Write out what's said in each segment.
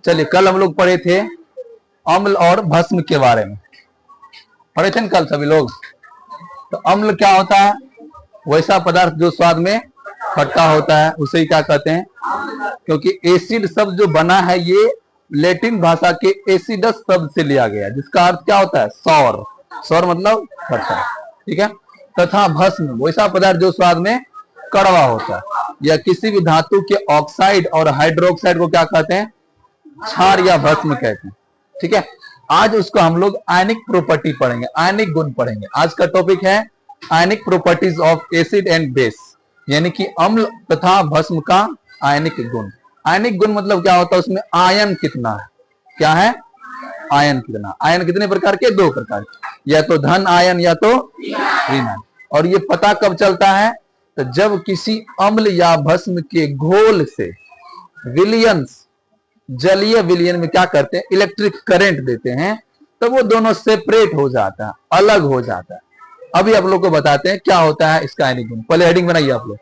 चलिए, कल हम लोग पढ़े थे अम्ल और भस्म के बारे में, पढ़े थे ना कल सभी लोग। तो अम्ल क्या होता है? वैसा पदार्थ जो स्वाद में खट्टा होता है, उसे ही क्या कहते हैं? क्योंकि एसिड शब्द जो बना है ये लैटिन भाषा के एसिडस शब्द से लिया गया, जिसका अर्थ क्या होता है? सौर। सौर मतलब खट्टा, ठीक है। तथा भस्म वैसा पदार्थ जो स्वाद में कड़वा होता है। या किसी भी धातु के ऑक्साइड और हाइड्रोक्साइड को क्या कहते हैं? क्षार या भस्म कहते हैं, ठीक है। आज उसको हम लोग आयनिक प्रॉपर्टी पढ़ेंगे, आयनिक गुण पढ़ेंगे। आज का टॉपिक है ionic properties of acid and base, यानी कि अम्ल तथा भस्म का आयनिक गुण। आयनिक गुण मतलब क्या होता है? उसमें आयन कितना है। क्या है? आयन कितना। आयन कितने प्रकार के? दो प्रकार के, या तो धन आयन या तो ऋण आयन। और ये पता कब चलता है? तो जब किसी अम्ल या भस्म के घोल से विलियंस, जलीय विलयन में क्या करते हैं? इलेक्ट्रिक करंट देते हैं, तो वो दोनों सेपरेट हो जाता है, अलग हो जाता है। अभी आप लोग को बताते हैं क्या होता है इसका आयनिक गुण। पहले हेडिंग बनाइए आप लोग,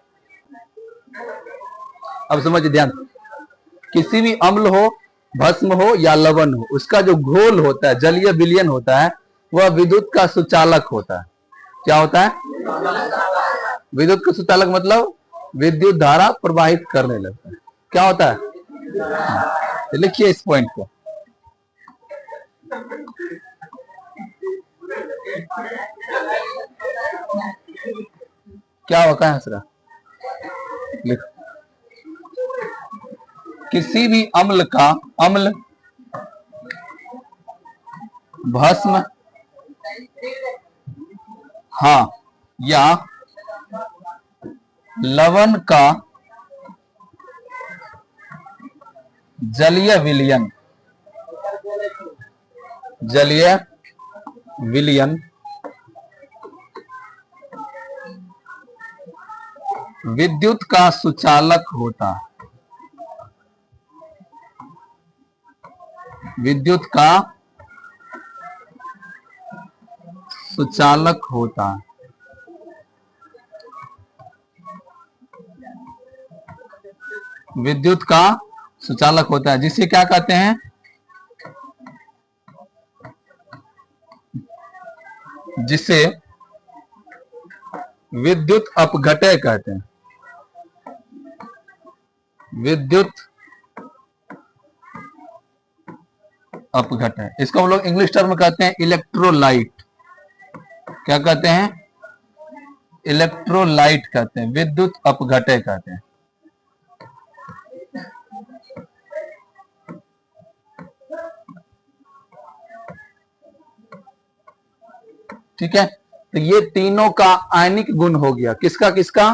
अब समझिए ध्यान। किसी भी अम्ल हो, भस्म हो या लवण हो, उसका जो घोल होता है, जलीय विलयन होता है, वह विद्युत का सुचालक होता है। क्या होता है? विद्युत का सुचालक मतलब विद्युत धारा प्रवाहित करने लगता है। क्या होता है? तो लिखिए इस पॉइंट को। क्या होता है इसका? लिखो। किसी भी अम्ल का, अम्ल, भस्म, हाँ, या लवण का जलीय विलयन, जलीय विलयन विद्युत का सुचालक होता है। विद्युत का सुचालक होता है। विद्युत का सुचालक होता है, जिसे क्या कहते हैं? जिसे विद्युत अपघटय कहते हैं। विद्युत अपघटय, इसको हम लोग इंग्लिश टर्म में कहते हैं इलेक्ट्रोलाइट। क्या कहते हैं? इलेक्ट्रोलाइट कहते हैं, विद्युत अपघटय कहते हैं। ठीक है, तो ये तीनों का आयनिक गुण हो गया। किसका किसका?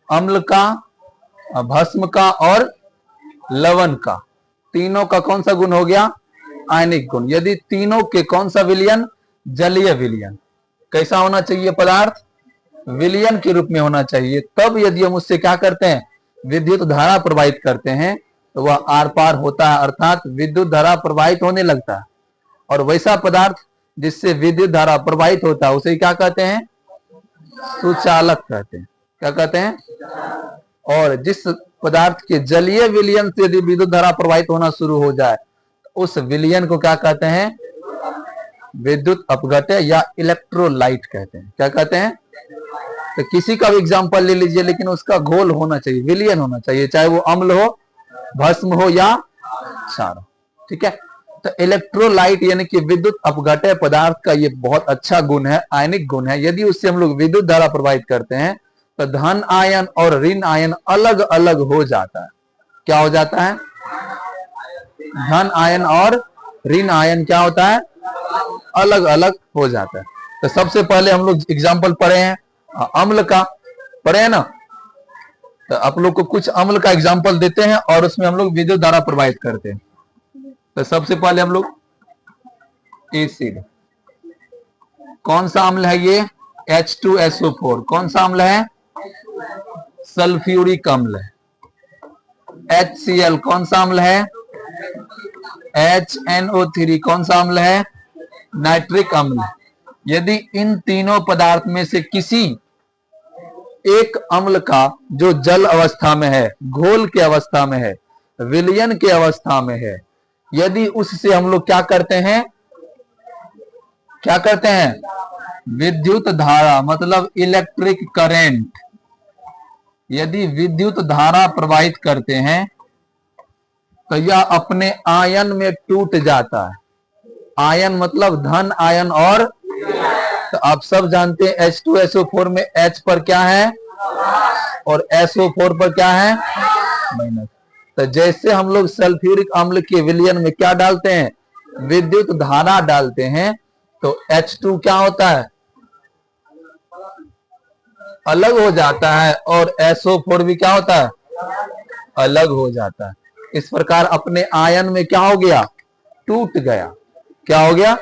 अम्ल का, भस्म का और लवण का। तीनों का कौन सा गुण हो गया? आयनिक गुण। यदि तीनों के कौन सा विलयन? जलीय विलयन। कैसा होना चाहिए पदार्थ? विलयन के रूप में होना चाहिए। तब यदि हम उससे क्या करते हैं? विद्युत धारा प्रवाहित करते हैं, तो वह आर पार होता है, अर्थात विद्युत धारा प्रवाहित होने लगता है। और वैसा पदार्थ जिससे विद्युत धारा प्रवाहित होता है उसे क्या कहते हैं? सुचालक कहते हैं। क्या कहते हैं? और जिस पदार्थ के जलीय विलयन से यदि विद्युत धारा प्रवाहित होना शुरू हो जाए, उस विलयन को क्या कहते हैं? विद्युत अपघटय या इलेक्ट्रोलाइट कहते हैं। क्या कहते हैं? तो किसी का भी एग्जांपल ले लीजिए, लेकिन उसका घोल होना चाहिए, विलयन होना चाहिए, चाहे वो अम्ल हो, भस्म हो या क्षार हो। ठीक है, तो इलेक्ट्रोलाइट यानी कि विद्युत अपघटय पदार्थ का ये बहुत अच्छा गुण है, आयनिक गुण है। यदि उससे हम लोग विद्युत धारा प्रवाहित करते हैं तो धन आयन और ऋण आयन अलग अलग हो जाता है। क्या हो जाता है? धन आयन और ऋण आयन क्या होता है? अलग अलग हो जाता है। तो सबसे पहले हम लोग एग्जाम्पल पढ़े हैं अम्ल का, पढ़े हैं ना। तो आप लोग को कुछ अम्ल का एग्जाम्पल देते हैं और उसमें हम लोग विद्युत धारा प्रवाहित करते हैं। तो सबसे पहले हम लोग एसिड, कौन सा अम्ल है ये? H2SO4। कौन सा अम्ल है? सल्फ्यूरिक अम्ल है। HCl कौन सा अम्ल है? HNO3 कौन सा अम्ल है? नाइट्रिक अम्ल। यदि इन तीनों पदार्थ में से किसी एक अम्ल का जो जल अवस्था में है, घोल के अवस्था में है, विलयन के अवस्था में है, यदि उससे हम लोग क्या करते हैं, विद्युत धारा मतलब इलेक्ट्रिक करंट, यदि विद्युत धारा प्रवाहित करते हैं तो यह अपने आयन में टूट जाता है। आयन मतलब धन आयन, और तो आप सब जानते हैं H2SO4 में H पर क्या है और SO4 पर क्या है, माइनस। तो जैसे हम लोग सल्फ्यूरिक अम्ल के विलयन में क्या डालते हैं, विद्युत धारा डालते हैं, तो H2 क्या होता है, अलग हो जाता है, और SO4 भी क्या होता है, अलग हो जाता है। इस प्रकार अपने आयन में क्या हो गया, टूट गया। क्या हो गया,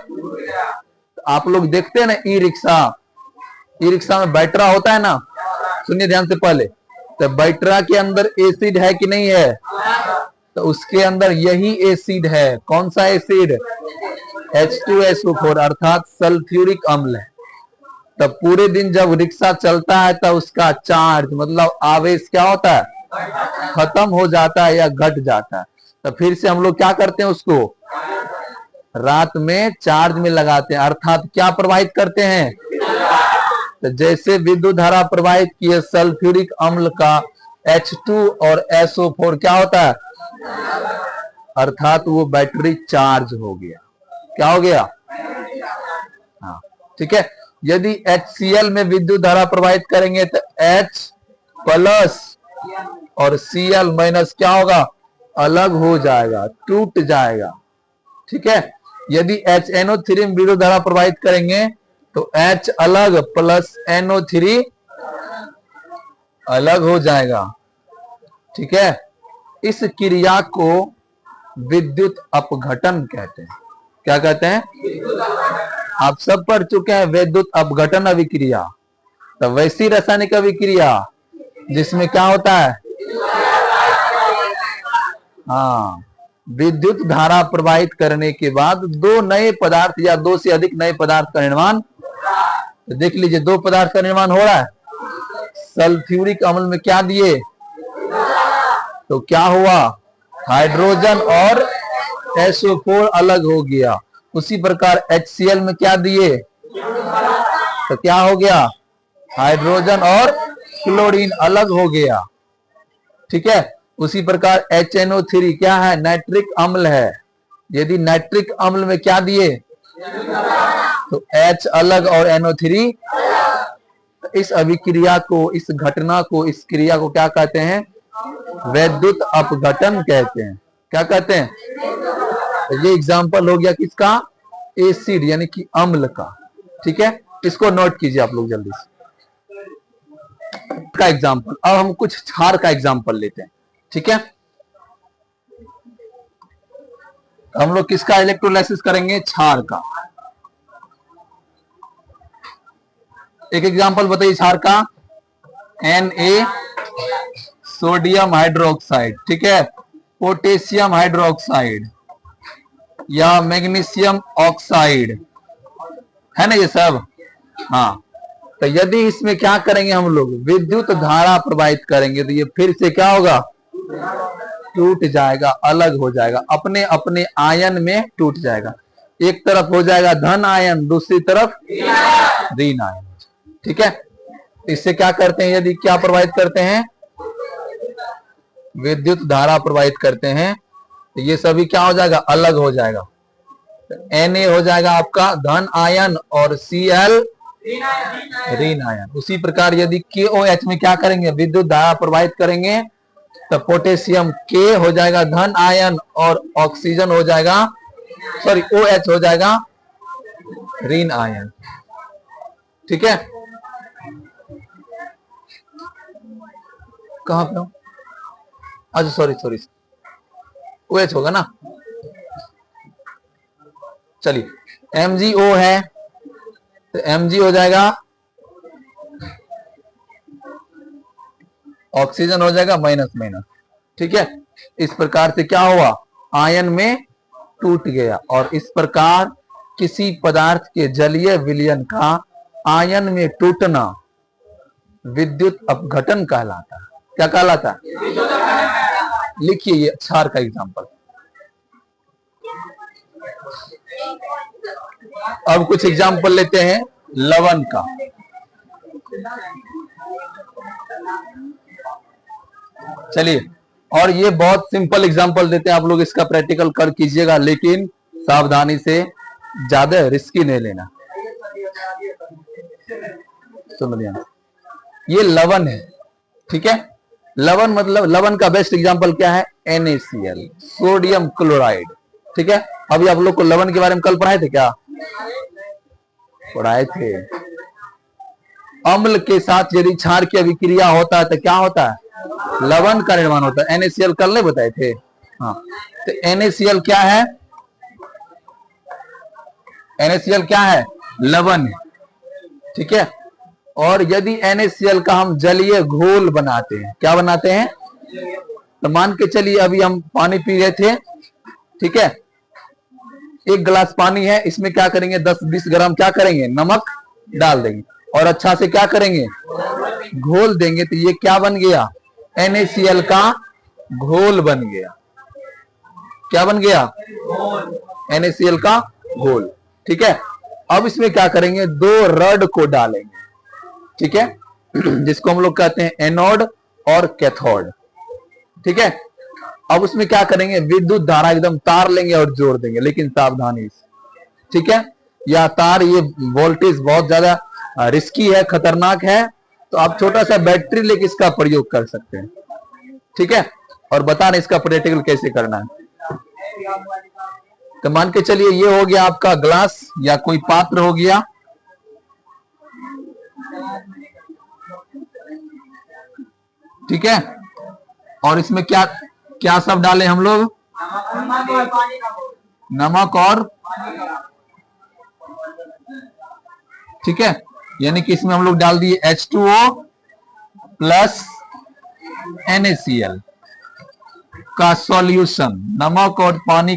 आप लोग देखते हैं ना ई रिक्शा में बैटरा होता है ना, सुनिए ध्यान से पहले, तो बैटरा के अंदर एसिड है कि नहीं है, तो उसके अंदर यही एसिड है। कौन सा एसिड, H2SO4 अर्थात सल्फ्यूरिक अम्ल है। तब पूरे दिन जब रिक्शा चलता है तब उसका चार्ज मतलब आवेश क्या होता है, खत्म हो जाता है या घट जाता है। तो फिर से हम लोग क्या करते हैं, उसको रात में चार्ज में लगाते हैं, अर्थात क्या प्रवाहित करते हैं, तो जैसे विद्युत धारा प्रवाहित किए सल्फ्यूरिक अम्ल का H2 और SO4 क्या होता है, अर्थात वो बैटरी चार्ज हो गया। क्या हो गया, हाँ ठीक है। यदि HCl में विद्युत धारा प्रवाहित करेंगे तो H प्लस और Cl माइनस क्या होगा, अलग हो जाएगा, टूट जाएगा। ठीक है। यदि HNO3 में विद्युत धारा प्रवाहित करेंगे तो H अलग प्लस NO3 अलग हो जाएगा। ठीक है। इस क्रिया को विद्युत अपघटन कहते हैं। क्या कहते हैं, आप सब पढ़ चुके हैं विद्युत अपघटन अभिक्रिया। तो वैसी रासायनिक अभिक्रिया जिसमें क्या होता है, हाँ, विद्युत धारा प्रवाहित करने के बाद दो नए पदार्थ या दो से अधिक नए पदार्थ का निर्माण। तो देख लीजिए, दो पदार्थ का निर्माण हो रहा है। सल्फ्यूरिक अम्ल में क्या दिए, तो क्या हुआ, हाइड्रोजन और SO4 अलग हो गया। उसी प्रकार HCl में क्या दिए, तो क्या हो गया, हाइड्रोजन और क्लोरीन अलग हो गया। ठीक है। उसी प्रकार HNO3 क्या है, नाइट्रिक अम्ल है। यदि नाइट्रिक अम्ल में क्या दिए, तो H अलग और NO3। इस अभिक्रिया को, इस घटना को, इस क्रिया को क्या कहते हैं, विद्युत अपघटन कहते हैं। क्या कहते हैं, ये एग्जाम्पल हो गया किसका, एसिड यानी कि अम्ल का। ठीक है, इसको नोट कीजिए आप लोग जल्दी से का एग्जाम्पल। अब हम कुछ क्षार का एग्जाम्पल लेते हैं। ठीक है, हम लोग किसका इलेक्ट्रोलाइसिस करेंगे, क्षार का। एक एग्जाम्पल बताइए क्षार का, Na सोडियम हाइड्रोक्साइड, ठीक है, पोटेशियम हाइड्रोक्साइड या मैग्नीशियम ऑक्साइड, है ना ये सब। हाँ, तो यदि इसमें क्या करेंगे हम लोग, विद्युत धारा प्रवाहित करेंगे तो ये फिर से क्या होगा, टूट जाएगा, अलग हो जाएगा, अपने अपने आयन में टूट जाएगा। एक तरफ हो जाएगा धन आयन, दूसरी तरफ ऋण आयन। ठीक है, इससे क्या करते हैं, यदि क्या प्रवाहित करते हैं, विद्युत धारा प्रवाहित करते हैं, तो ये सभी क्या हो जाएगा, अलग हो जाएगा। Na हो जाएगा आपका धन आयन और Cl ऋण आयन। उसी प्रकार यदि KOH में क्या करेंगे, विद्युत धारा प्रवाहित करेंगे, तो पोटेशियम K हो जाएगा धन आयन और ऑक्सीजन हो जाएगा, सॉरी OH हो जाएगा ऋण आयन। ठीक है, कहां पे हूं, अच्छा सॉरी OH होगा ना। चलिए, MgO है तो Mg हो जाएगा, ऑक्सीजन हो जाएगा माइनस माइनस। ठीक है, इस प्रकार से क्या हुआ, आयन में टूट गया। और इस प्रकार किसी पदार्थ के जलीय विलयन का आयन में टूटना विद्युत अपघटन कहलाता है। क्या कहलाता है, लिखिए ये क्षार का एग्जांपल। अब कुछ एग्जाम्पल लेते हैं लवण का। चलिए, और ये बहुत सिंपल एग्जाम्पल देते हैं, आप लोग इसका प्रैक्टिकल कर कीजिएगा, लेकिन सावधानी से, ज्यादा रिस्की नहीं लेना। सुन लिया, ये लवण है, ठीक है। लवण मतलब, लवण का बेस्ट एग्जांपल क्या है? NaCl, सोडियम क्लोराइड, ठीक है। अभी आप लोग को लवण के बारे में कल पढ़ाए थे क्या? पढ़ाए थे। अम्ल के साथ यदि क्षार की अभिक्रिया होता है तो क्या होता है? लवण का निर्माण होता है। NaCl कल नहीं बताए थे? हाँ, तो NaCl क्या है? NaCl क्या है? लवण, ठीक है। और यदि NaCl का हम जलीय घोल बनाते हैं, क्या बनाते हैं? तो मान के चलिए अभी हम पानी पी रहे थे, ठीक है। 1 गिलास पानी है, इसमें क्या करेंगे? 10-20 ग्राम क्या करेंगे? नमक डाल देंगे और अच्छा से क्या करेंगे? घोल देंगे। तो ये क्या बन गया? NaCl का घोल बन गया। क्या बन गया? NaCl का घोल, ठीक है। अब इसमें क्या करेंगे? 2 रड को डालेंगे, ठीक है, जिसको हम लोग कहते हैं एनोड और कैथोड, ठीक है। अब उसमें क्या करेंगे? विद्युत धारा एकदम तार लेंगे और जोड़ देंगे, लेकिन सावधानी से, ठीक है। या तार, ये वोल्टेज बहुत ज्यादा रिस्की है, खतरनाक है, तो आप छोटा सा बैटरी लेके इसका प्रयोग कर सकते हैं, ठीक है। और बता रहे इसका प्रैक्टिकल कैसे करना है। तो मान के चलिए ये हो गया आपका ग्लास या कोई पात्र हो गया, ठीक है। और इसमें क्या क्या सब डाले हम लोग? नमक और, ठीक है, यानी कि इसमें हम लोग डाल दिए H2O प्लस NaCl का सॉल्यूशन, नमक और पानी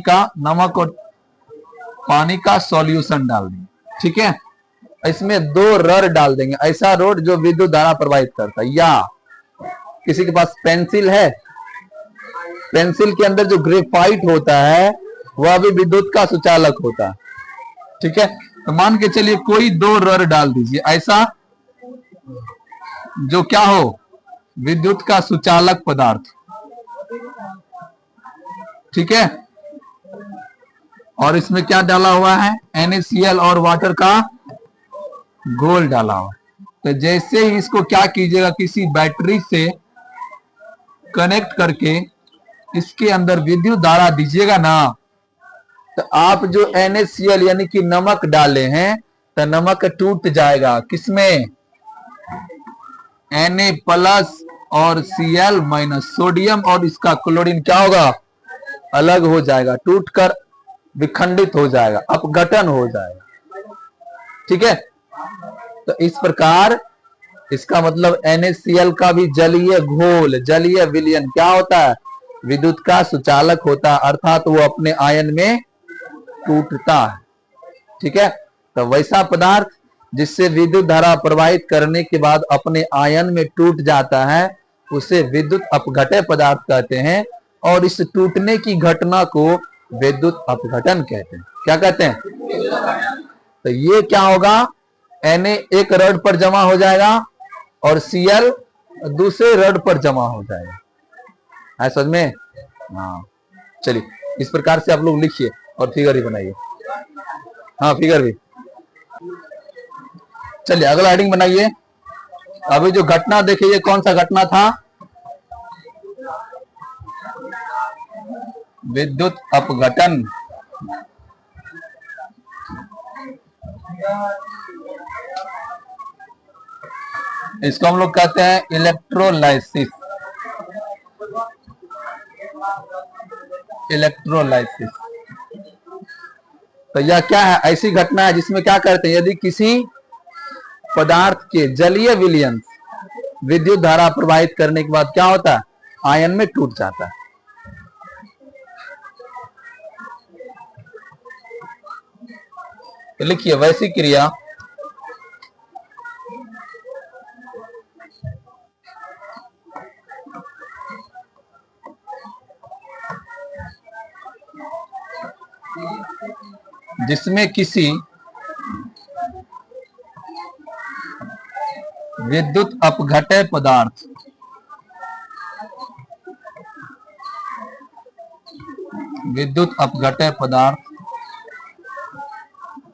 का सॉल्यूशन डाल देंगे, ठीक है। इसमें 2 रड डाल देंगे, ऐसा रोड जो विद्युत धारा प्रवाहित करता है। या किसी के पास पेंसिल है? पेंसिल के अंदर जो ग्रेफाइट होता है वह भी विद्युत का सुचालक होता है, ठीक है। तो मान के चलिए कोई 2 रड डाल दीजिए, ऐसा जो क्या हो? विद्युत का सुचालक पदार्थ, ठीक है। और इसमें क्या डाला हुआ है? NaCl और वाटर का घोल डाला हुआ है। तो जैसे ही इसको क्या कीजिएगा, किसी बैटरी से कनेक्ट करके इसके अंदर विद्युत धारा दीजिएगा ना, तो आप जो NaCl यानी कि नमक डाले हैं, तो नमक टूट जाएगा। किसमें? Na प्लस और Cl माइनस, सोडियम और इसका क्लोरीन क्या होगा? अलग हो जाएगा, टूटकर विखंडित हो जाएगा, अपघटन हो जाएगा, ठीक है। तो इस प्रकार इसका मतलब NaCl का भी जलीय घोल, जलीय विलयन क्या होता है? विद्युत का सुचालक होता है, अर्थात वो अपने आयन में टूटता है, ठीक है। तो वैसा पदार्थ जिससे विद्युत धारा प्रवाहित करने के बाद अपने आयन में टूट जाता है, उसे विद्युत अपघटय पदार्थ कहते हैं। और इस टूटने की घटना को विद्युत अपघटन कहते हैं। क्या कहते हैं? तो ये क्या होगा? Na एक रड पर जमा हो जाएगा और Cl दूसरे रड पर जमा हो जाएगा, है समझ में? हाँ, चलिए इस प्रकार से आप लोग लिखिए और फिगर भी बनाइए। हाँ, फिगर भी। चलिए अगला हेडिंग बनाइए। अभी जो घटना देखिए, ये कौन सा घटना था? विद्युत अपघटन। इसको हम लोग कहते हैं इलेक्ट्रोलाइसिस। इलेक्ट्रोलाइसिस, तो यह क्या है? ऐसी घटना है जिसमें क्या करते हैं, यदि किसी पदार्थ के जलीय विलयन विद्युत धारा प्रवाहित करने के बाद क्या होता है? आयन में टूट जाता है। तो लिखिए, वैसी क्रिया जिसमें किसी विद्युत अपघटय पदार्थ, विद्युत अपघटय पदार्थ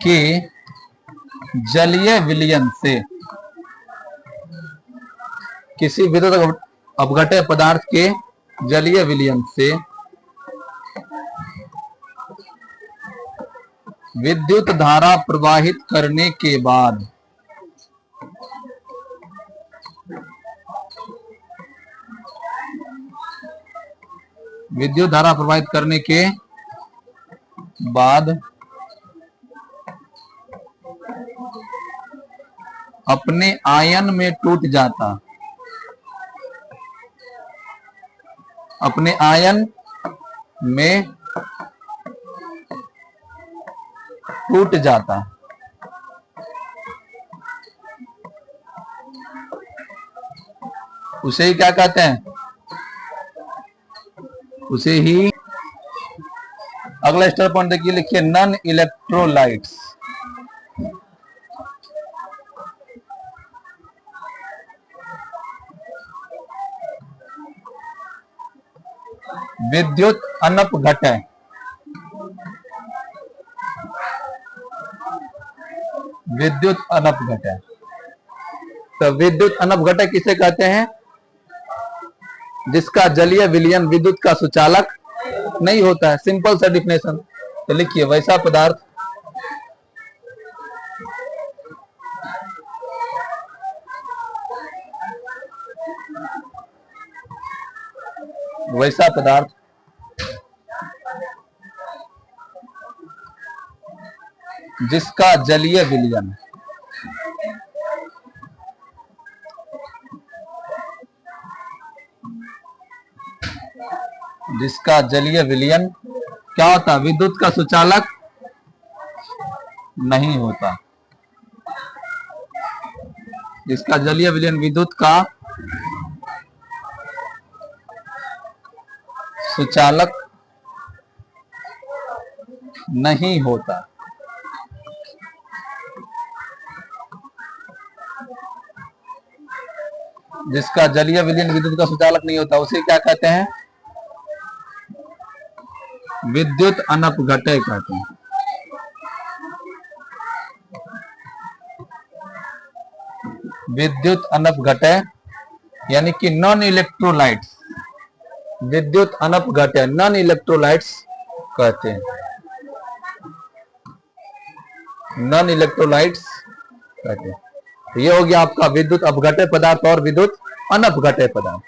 के जलीय विलयन से, किसी विद्युत अपघटय पदार्थ के जलीय विलयन से विद्युत धारा प्रवाहित करने के बाद विद्युत धारा प्रवाहित करने के बाद अपने आयन में टूट जाता, अपने आयन में टूट जाता। उसे ही क्या कहते हैं? उसे ही अगला स्टेप पॉइंट देखिए, लिखिए नॉन इलेक्ट्रोलाइट्स। विद्युत अनपघटय, विद्युत अनपघटय। तो विद्युत अनपघटय किसे कहते हैं? जिसका जलीय विलयन विद्युत का सुचालक नहीं होता है। सिंपल सा डिफिनेशन। तो लिखिए वैसा पदार्थ वैसा पदार्थ जिसका जलीय विलयन जिसका जलीय विलयन क्या होता? विद्युत का सुचालक नहीं होता। जिसका जलीय विलयन विद्युत का सुचालक नहीं होता। जिसका जलीय विलयन विद्युत का सुचालक नहीं होता उसे क्या कहते हैं? विद्युत अनपघटय कहते हैं। विद्युत अनपघटय यानी कि नॉन इलेक्ट्रोलाइट्स, विद्युत अनपघटय नॉन इलेक्ट्रोलाइट्स कहते हैं। नॉन इलेक्ट्रोलाइट्स कहते हैं। तो ये हो गया आपका विद्युत अपघटय पदार्थ और विद्युत अनपघटय पदार्थ।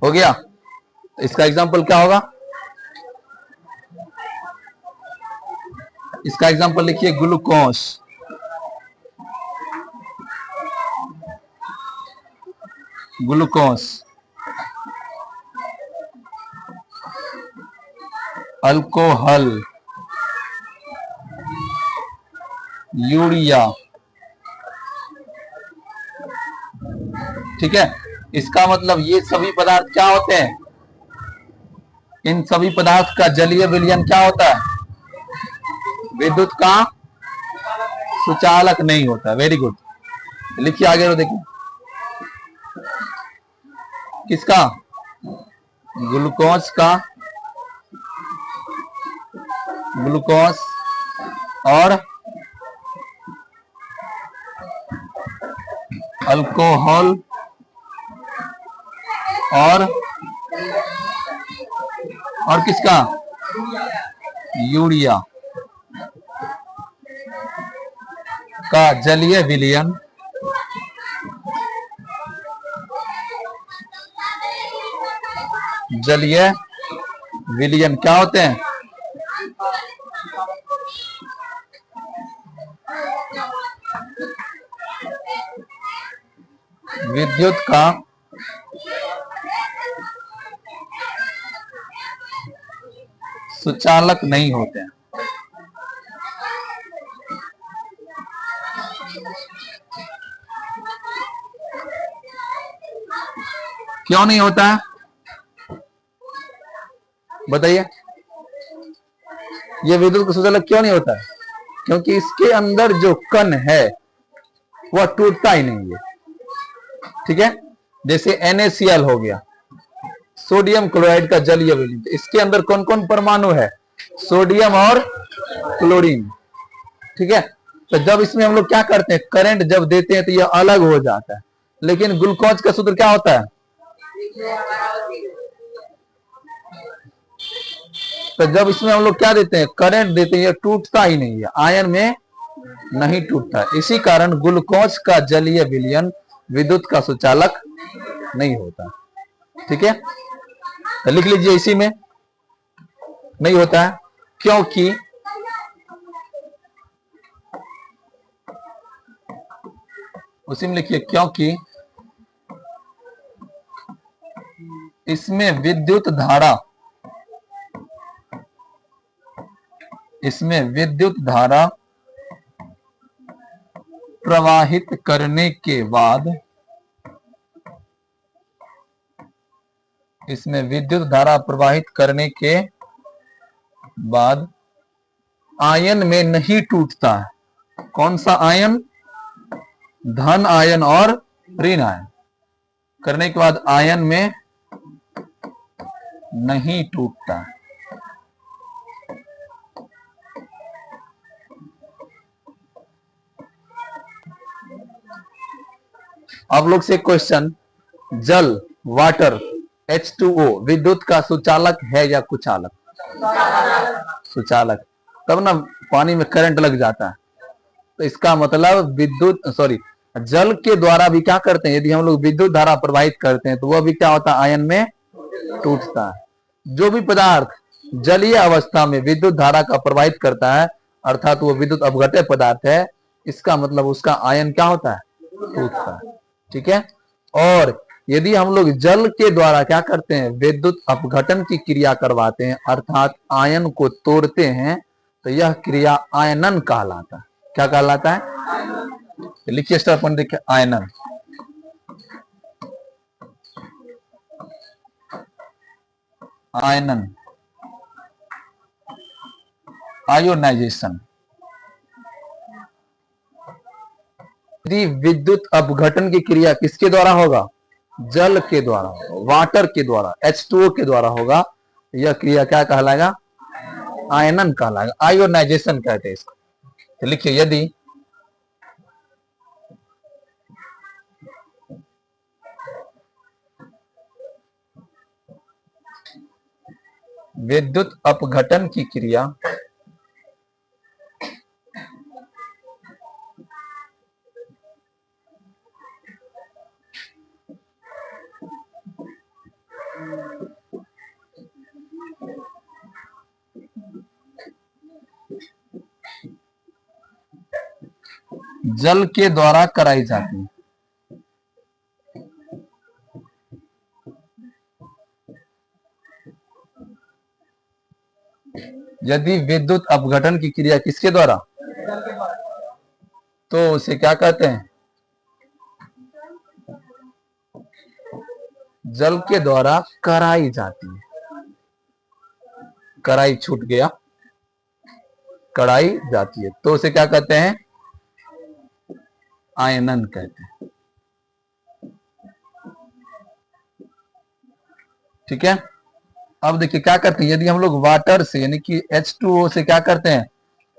हो गया। इसका एग्जांपल क्या होगा? इसका एग्जांपल लिखिए ग्लूकोज। Glucose, alcohol, urea. ठीक है। इसका मतलब ये सभी पदार्थ क्या होते हैं? इन सभी पदार्थ का जलीय विलयन क्या होता है? विद्युत का सुचालक नहीं होता। Very good. लिखिए आगे तो देखिए किसका? ग्लूकोज का, ग्लूकोज और अल्कोहल और किसका? यूरिया का जलीय विलयन जलीय विलयन क्या होते हैं? विद्युत का सुचालक नहीं होते हैं। क्यों नहीं होता है बताइए? ये विद्युत का सुचालक क्यों नहीं होता है? क्योंकि इसके अंदर जो कण है वह टूटता ही नहीं है। ठीक है, जैसे NaCl हो गया, सोडियम क्लोराइड का जलीय विलयन, इसके अंदर कौन कौन परमाणु है? सोडियम और क्लोरीन। ठीक है, तो जब इसमें हम लोग क्या करते हैं, करंट जब देते हैं तो यह अलग हो जाता है। लेकिन ग्लूकोज का सूत्र क्या होता है? तो जब इसमें हम लोग क्या देते हैं, करंट देते हैं, यह टूटता ही नहीं है, आयन में नहीं टूटता है। इसी कारण ग्लूकोज का जलीय विलयन विद्युत का सुचालक नहीं होता। ठीक है, तो लिख लीजिए इसी में नहीं होता है, क्योंकि उसी में लिखिए, क्योंकि इसमें विद्युत धारा प्रवाहित करने के बाद, इसमें विद्युत धारा प्रवाहित करने के बाद आयन में नहीं टूटता है। कौन सा आयन? धन आयन और ऋण आयन। करने के बाद आयन में नहीं टूटता है। आप लोग से क्वेश्चन, जल वाटर H2O विद्युत का सुचालक है या कुचालक? सुचालक। तब ना पानी में करंट लग जाता है। तो इसका मतलब जल के द्वारा भी क्या करते हैं, यदि हम लोग विद्युत धारा प्रवाहित करते हैं तो वह भी क्या होता है, आयन में टूटता है। जो भी पदार्थ जलीय अवस्था में विद्युत धारा का प्रवाहित करता है, अर्थात वो विद्युत अपघट्य पदार्थ है, इसका मतलब उसका आयन क्या होता है, टूटता है। ठीक है, और यदि हम लोग जल के द्वारा क्या करते हैं, विद्युत अपघटन की क्रिया करवाते हैं, अर्थात आयन को तोड़ते हैं, तो यह क्रिया आयनन कहलाता है। क्या कहलाता है? लिखिए स्टार पॉइंट देखिए, आयनन। आयनन, आयोनाइजेशन। यदि विद्युत अपघटन की क्रिया किसके द्वारा होगा? जल के द्वारा, वाटर के द्वारा, H2O के द्वारा होगा, यह क्रिया क्या कहलाएगा? आयनन कहलाएगा, आयोनाइजेशन कहते हैं इसको। तो लिखिए, यदि विद्युत अपघटन की क्रिया जल के द्वारा कराई जाती है, यदि विद्युत अपघटन की क्रिया किसके द्वारा, तो उसे क्या कहते हैं, जल के द्वारा कराई जाती है। कराई छूट गया, कराई जाती है, तो उसे क्या कहते हैं, आयनन कहते हैं। ठीक है, अब देखिए क्या करते हैं, यदि हम लोग वाटर से यानी कि H2O से क्या करते हैं,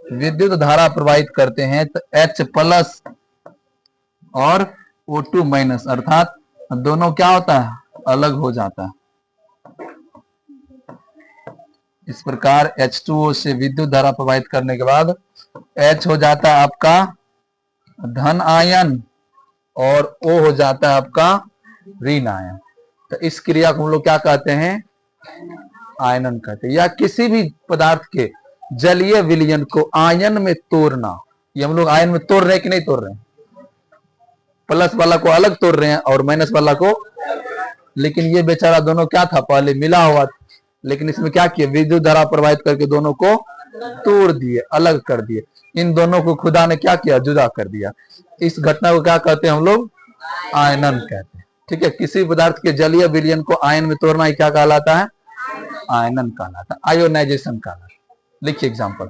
विद्युत धारा प्रवाहित करते हैं, तो H प्लस और O2 माइनस, अर्थात दोनों क्या होता है, अलग हो जाता है। इस प्रकार H2O से विद्युत धारा प्रवाहित करने के बाद H हो जाता है आपका धन आयन और O हो जाता है आपका ऋण आयन। तो इस क्रिया को हम लोग क्या कहते हैं, आयनन कहते हैं। या किसी भी पदार्थ के जलीय विलयन को आयन में तोड़ना, ये हम लोग आयन में तोड़ रहे हैं कि नहीं तोड़ रहे हैं, प्लस वाला को अलग तोड़ रहे हैं और माइनस वाला को, लेकिन ये बेचारा दोनों क्या था, पहले मिला हुआ, लेकिन इसमें क्या किया, विद्युत धारा प्रवाहित करके दोनों को तोड़ दिए, अलग कर दिए। इन दोनों को खुदा ने क्या किया, जुदा कर दिया। इस घटना को क्या कहते हैं हम लोग, आयनन कहते हैं। ठीक है, किसी पदार्थ के जलीय विलयन को आयन में तोड़ना ही क्या कहलाता है, आयनन कहलाता है, आयोनाइजेशन कहलाता है। लिखिए एग्जाम्पल,